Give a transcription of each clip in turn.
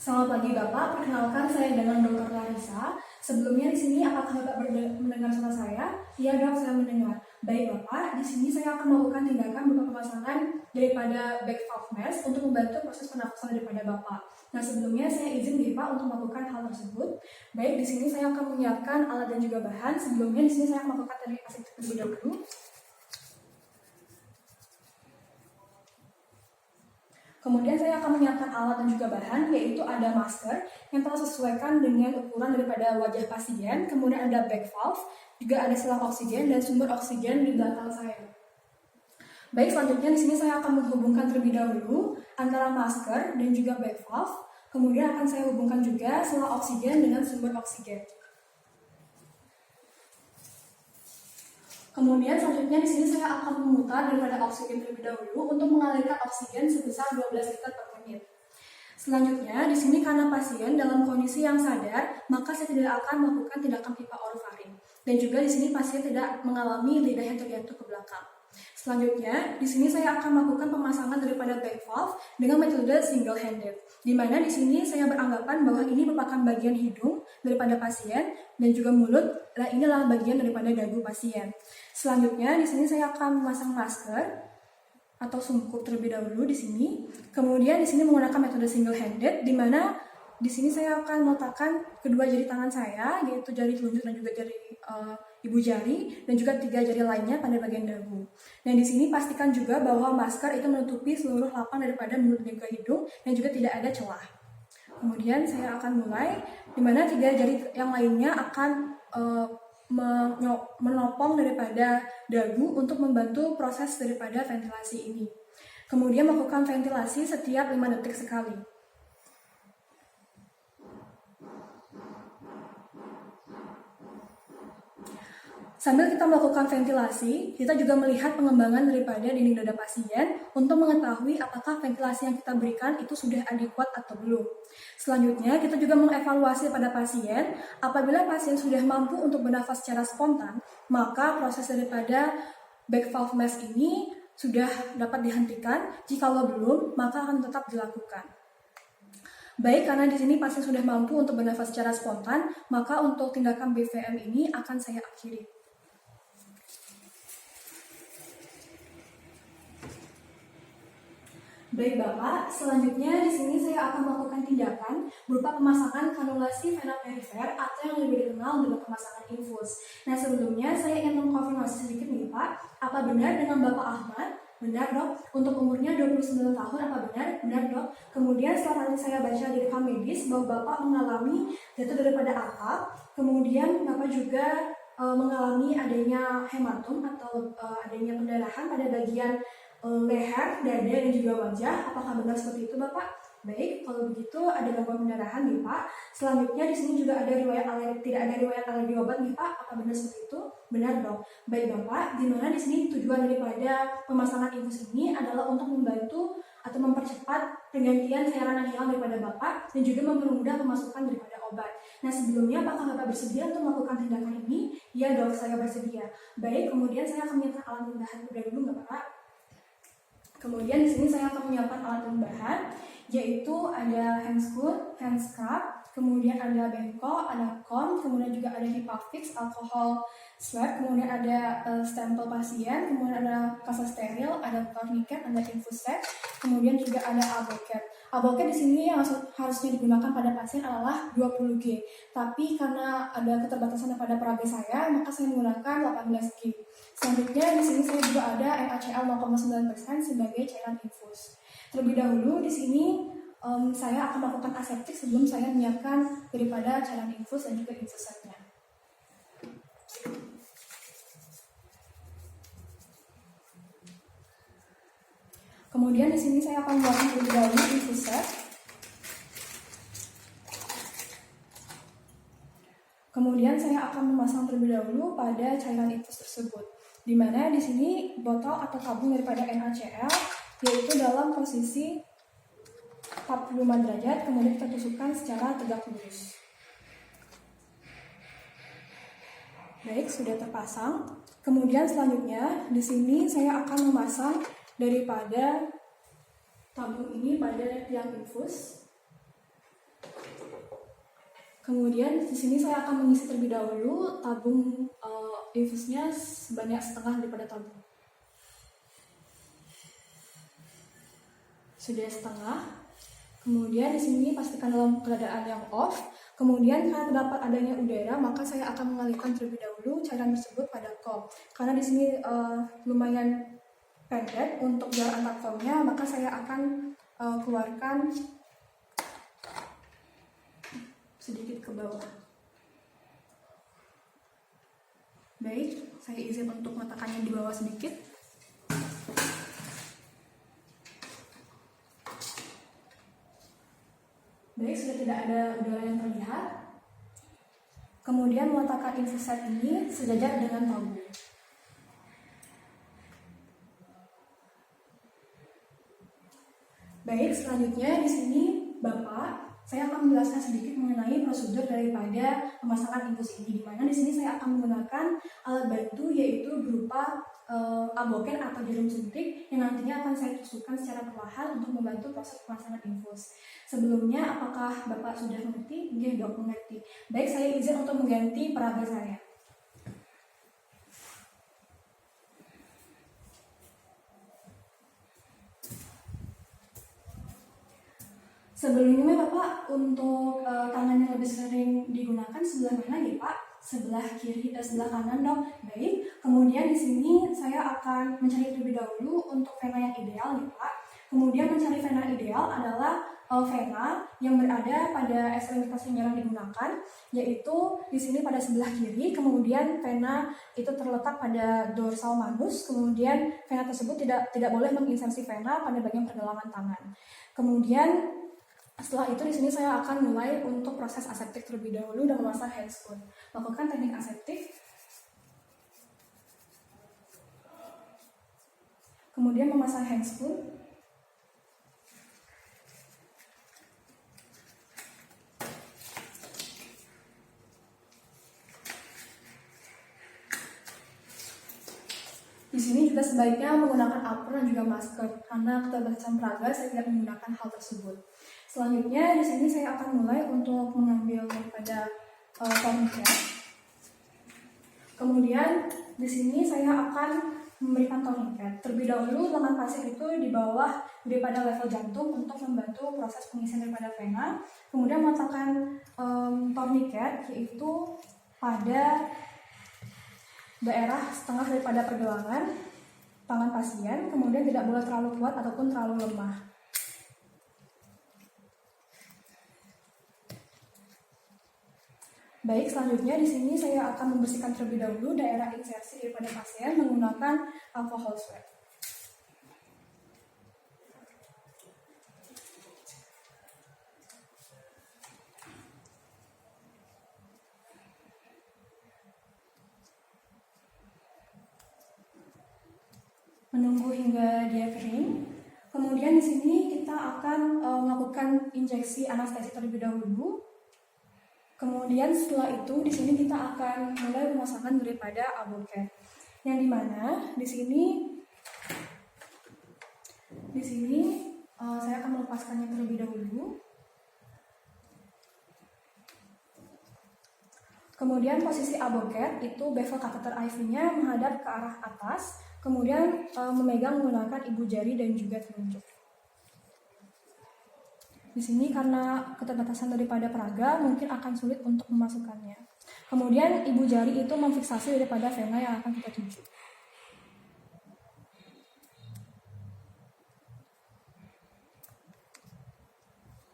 Selamat pagi Bapak, perkenalkan saya dengan Dr. Larissa. Sebelumnya di sini apakah Bapak mendengar suara saya? Iya dok, saya mendengar. Baik Bapak, di sini saya akan melakukan tindakan berupa pemasangan daripada back valve mask untuk membantu proses pernafasan daripada Bapak. Nah sebelumnya saya izin nih Pak untuk melakukan hal tersebut. Baik, di sini saya akan menyiapkan alat dan juga bahan. Sebelumnya di sini saya akan melakukan teknik aseptik terlebih dahulu. Kemudian saya akan menyiapkan alat dan juga bahan, yaitu ada masker yang telah sesuaikan dengan ukuran daripada wajah pasien, kemudian ada back valve, juga ada selang oksigen dan sumber oksigen di belakang saya. Baik, selanjutnya di sini saya akan menghubungkan terlebih dahulu antara masker dan juga back valve, kemudian akan saya hubungkan juga selang oksigen dengan sumber oksigen. Kemudian selanjutnya di sini saya akan memutar daripada oksigen terlebih dahulu untuk mengalirkan oksigen sebesar 12 liter per menit. Selanjutnya di sini karena pasien dalam kondisi yang sadar, maka saya tidak akan melakukan tindakan pipa orofaring. Dan juga di sini pasien tidak mengalami lidah yang terjatuh ke belakang. Selanjutnya, di sini saya akan melakukan pemasangan daripada back valve dengan metode single handed, di mana di sini saya beranggapan bahwa ini merupakan bagian hidung daripada pasien dan juga mulut, dan inilah bagian daripada dagu pasien. Selanjutnya, di sini saya akan memasang masker atau sungkup terlebih dahulu di sini. Kemudian di sini menggunakan metode single handed, di mana di sini saya akan meletakkan kedua jari tangan saya, yaitu jari telunjuk dan juga jari ibu jari, dan juga 3 jari lainnya pada bagian dagu. Dan di sini pastikan juga bahwa masker itu menutupi seluruh lapang daripada mulut dan juga hidung, dan juga tidak ada celah. Kemudian saya akan mulai, di mana 3 jari yang lainnya akan menopang daripada dagu untuk membantu proses daripada ventilasi ini. Kemudian melakukan ventilasi setiap 5 detik sekali. Sambil kita melakukan ventilasi, kita juga melihat pengembangan daripada dinding dada pasien untuk mengetahui apakah ventilasi yang kita berikan itu sudah adekuat atau belum. Selanjutnya, kita juga mengevaluasi pada pasien. Apabila pasien sudah mampu untuk bernafas secara spontan, maka proses daripada back valve mask ini sudah dapat dihentikan. Jikalau belum, maka akan tetap dilakukan. Baik, karena di sini pasien sudah mampu untuk bernafas secara spontan, maka untuk tindakan BVM ini akan saya akhiri. Baik Bapak, selanjutnya di sini saya akan melakukan tindakan berupa pemasangan kanulasi vena perifer atau yang lebih dikenal dengan pemasangan infus. Nah sebelumnya saya ingin mengkonfirmasi sedikit nih Pak, apa benar dengan Bapak Ahmad? Benar dok, untuk umurnya 29 tahun apa benar? Benar dok. Kemudian setelah tadi saya baca di rekam medis bahwa Bapak mengalami jatuh daripada atap, kemudian Bapak juga mengalami adanya hematom atau adanya pendarahan pada bagian leher, dada, dan juga wajah. Apakah benar seperti itu Bapak? Baik, kalau begitu ada gangguan pendarahan nih Pak. Selanjutnya di sini juga ada riwayat tidak ada riwayat alergi obat nih Pak. Apa benar seperti itu? Benar dong. Baik Bapak, di mana di sini tujuan daripada pemasangan infus ini adalah untuk membantu atau mempercepat pergantian cairan yang hilang daripada Bapak dan juga mempermudah pemasukan daripada obat. Nah sebelumnya apakah Bapak bersedia untuk melakukan tindakan ini? Ya dok, saya bersedia. Baik, kemudian saya akan menyiapkan alat tambahan dulu nggak Bapak? Kemudian di sini saya akan menyiapkan alat tambahan, yaitu ada handscoon, handscrub, kemudian ada bengkok, ada comb, kemudian juga ada HEPA-Fix, alcohol swab, kemudian ada stempel pasien, kemudian ada kasa steril, ada tourniquet, ada infus set, kemudian juga ada albocat. Albocat di sini yang harusnya digunakan pada pasien adalah 20G, tapi karena ada keterbatasan pada peragai saya, maka saya menggunakan 18G. Selanjutnya di sini saya juga ada NaCl 0,9% sebagai cairan infus. Terlebih dahulu di sini saya akan melakukan aseptik sebelum saya menyiapkan daripada cairan infus dan juga infus setnya. Kemudian di sini saya akan membuatkan terlebih dahulu infus set. Kemudian saya akan memasang terlebih dahulu pada cairan infus tersebut, di mana di sini botol atau tabung daripada NaCl yaitu dalam posisi 45 derajat, kemudian kita tusukkan secara tegak lurus. Baik, sudah terpasang. Kemudian selanjutnya di sini saya akan memasang daripada tabung ini pada tiang infus. Kemudian di sini saya akan mengisi terlebih dahulu tabung infusnya sebanyak setengah daripada tabung. Sudah setengah. Kemudian di sini pastikan dalam keadaan yang off. Kemudian karena terdapat adanya udara, maka saya akan mengalirkan terlebih dahulu cairan tersebut pada kom. Karena di sini lumayan pendek untuk jarak antar komnya, maka saya akan keluarkan sedikit ke bawah. Baik, saya izin untuk meletakkannya di bawah sedikit. Baik, sudah tidak ada udara yang terlihat. Kemudian meletakkan infus set ini sejajar dengan tabung. Baik, selanjutnya di sini Bapak, saya akan menjelaskan sedikit mengenai prosedur daripada pemasangan infus ini. Di mana di sini saya akan menggunakan alat bantu yaitu berupa aboken atau jarum suntik yang nantinya akan saya tusukkan secara perlahan untuk membantu proses pemasangan infus. Sebelumnya, apakah Bapak sudah mengerti? Iya, Dok, mengerti. Baik, saya izin untuk mengganti peraga saya. Sebelumnya Bapak, untuk tangan yang lebih sering digunakan sebelah mana ya Pak? Sebelah kiri dan sebelah kanan dong. Baik. Kemudian di sini saya akan mencari terlebih dahulu untuk vena yang ideal nih Pak. Kemudian mencari vena ideal adalah vena yang berada pada ekstremitas yang jarang digunakan, yaitu di sini pada sebelah kiri. Kemudian vena itu terletak pada dorsal manus. Kemudian vena tersebut tidak boleh menginsersi vena pada bagian pergelangan tangan. Kemudian setelah itu di sini saya akan mulai untuk proses aseptik terlebih dahulu dan memasang handscoon. Lakukan teknik aseptik. Kemudian memasang handscoon. Di sini juga sebaiknya menggunakan apron dan juga masker karena keterbatasan peraga saya tidak menggunakan hal tersebut. Selanjutnya di sini saya akan mulai untuk mengambil daripada tourniquet. Kemudian di sini saya akan memberikan tourniquet. Terlebih dahulu lengan pasir itu di bawah daripada level jantung untuk membantu proses pengisian daripada vena. Kemudian meletakkan tourniquet yaitu pada daerah setengah daripada pergelangan tangan pasien. Kemudian tidak boleh terlalu kuat ataupun terlalu lemah. Baik, selanjutnya di sini saya akan membersihkan terlebih dahulu daerah insersi daripada pasien menggunakan alcohol swab. Menunggu hingga dia kering. Kemudian di sini kita akan melakukan injeksi anestesi terlebih dahulu. Kemudian setelah itu di sini kita akan mulai pemasangan daripada aboken. Yang dimana di sini saya akan melepaskannya terlebih dahulu. Kemudian posisi aboken itu bevel kateter IV-nya menghadap ke arah atas. Kemudian memegang menggunakan ibu jari dan juga telunjuk. Di sini karena keterbatasan daripada peraga mungkin akan sulit untuk memasukkannya. Kemudian ibu jari itu memfiksasi daripada vena yang akan kita tuju.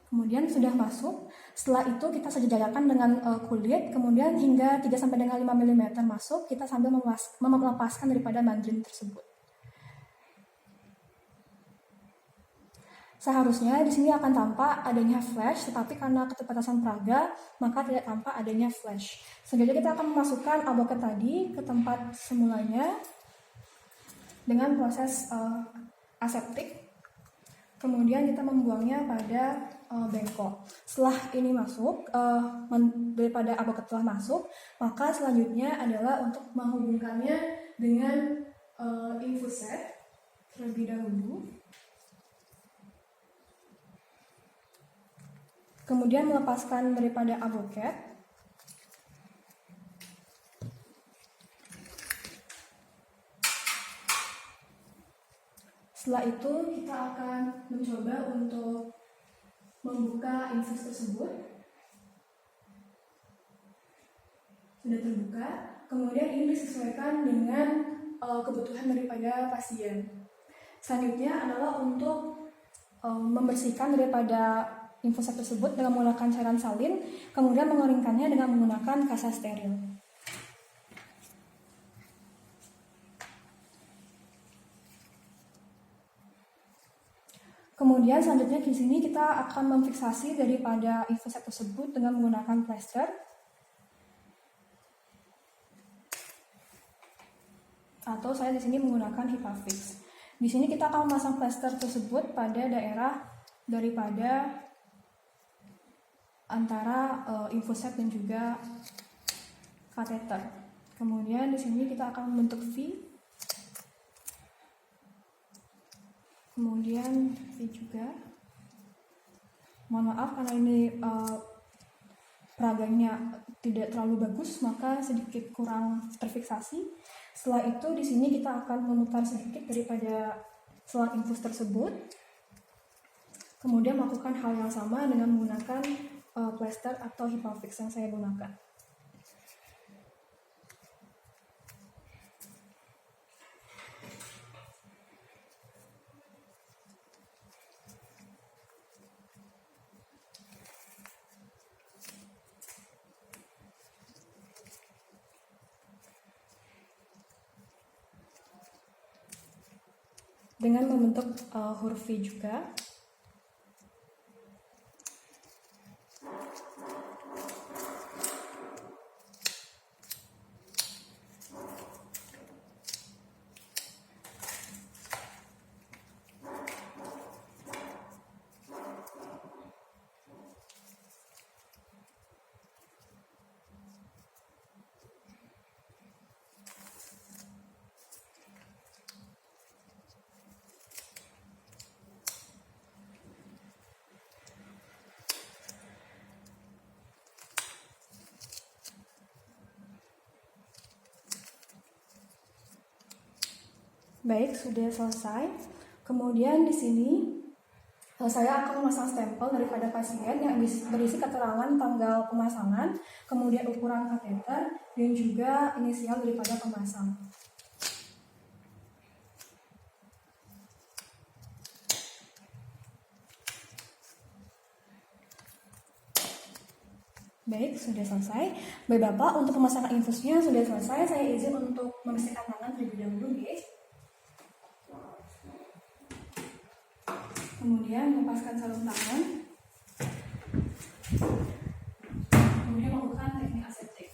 Kemudian sudah masuk. Setelah itu kita sejajarkan dengan kulit. Kemudian hingga 3 sampai dengan 5 mm masuk, kita sambil melepaskan daripada mandrin tersebut. Seharusnya di sini akan tampak adanya flash, tetapi karena keterbatasan peraga, maka tidak tampak adanya flash. Selanjutnya kita akan memasukkan aboken tadi ke tempat semulanya dengan proses aseptik. Kemudian kita membuangnya pada bengkok. Setelah ini masuk, daripada aboken telah masuk, maka selanjutnya adalah untuk menghubungkannya dengan infus set terlebih dahulu. Kemudian melepaskan daripada avocat. Setelah itu kita akan mencoba untuk membuka infus tersebut. Sudah terbuka. Kemudian ini disesuaikan dengan kebutuhan daripada pasien. Selanjutnya adalah untuk membersihkan daripada infuser tersebut dengan menggunakan cairan salin, kemudian mengeringkannya dengan menggunakan kasa steril. Kemudian selanjutnya di sini kita akan memfiksasi daripada infuser tersebut dengan menggunakan plester. Atau saya di sini menggunakan HIPAFIX. Di sini kita akan memasang plester tersebut pada daerah daripada antara infuser dan juga kateter. Kemudian di sini kita akan membentuk V. Kemudian V juga. Mohon maaf karena ini peraganya tidak terlalu bagus, maka sedikit kurang terfiksasi. Setelah itu di sini kita akan memutar sedikit daripada selang infus tersebut. Kemudian melakukan hal yang sama dengan menggunakan plester atau HIPAFIX yang saya gunakan. Dengan membentuk huruf V juga. Baik, sudah selesai. Kemudian di sini saya akan memasang stempel daripada pasien yang berisi keterangan tanggal pemasangan, kemudian ukuran kateter, dan juga inisial daripada pemasang. Baik, sudah selesai. Baik Bapak, untuk pemasangan infusnya sudah selesai. Saya izin untuk membersihkan tangan terlebih dahulu, guys. Kemudian melepaskan sarung tangan. Kemudian melakukan teknik aseptik.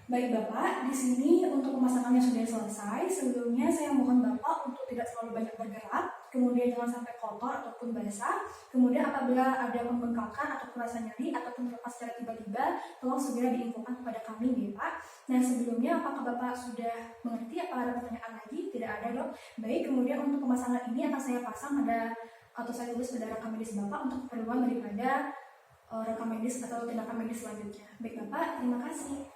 Baik Bapak, di sini untuk pemasangannya sudah selesai. Sebelumnya saya mohon Bapak untuk tidak terlalu banyak bergerak, kemudian jangan sampai kotor ataupun basah. Kemudian apabila ada pembengkakan ataupun rasa nyeri ataupun terlepas secara tiba-tiba, tolong segera diinfokan kepada kami, ya Pak. Nah sebelumnya apakah Bapak sudah mengerti? Apa ada pertanyaan lagi? Tidak ada dok. Baik, kemudian untuk pemasangan ini akan saya pasang atau saya tulis pada rekam medis Bapak untuk keperluan daripada rekam medis atau tindakan medis selanjutnya. Baik Bapak, terima kasih.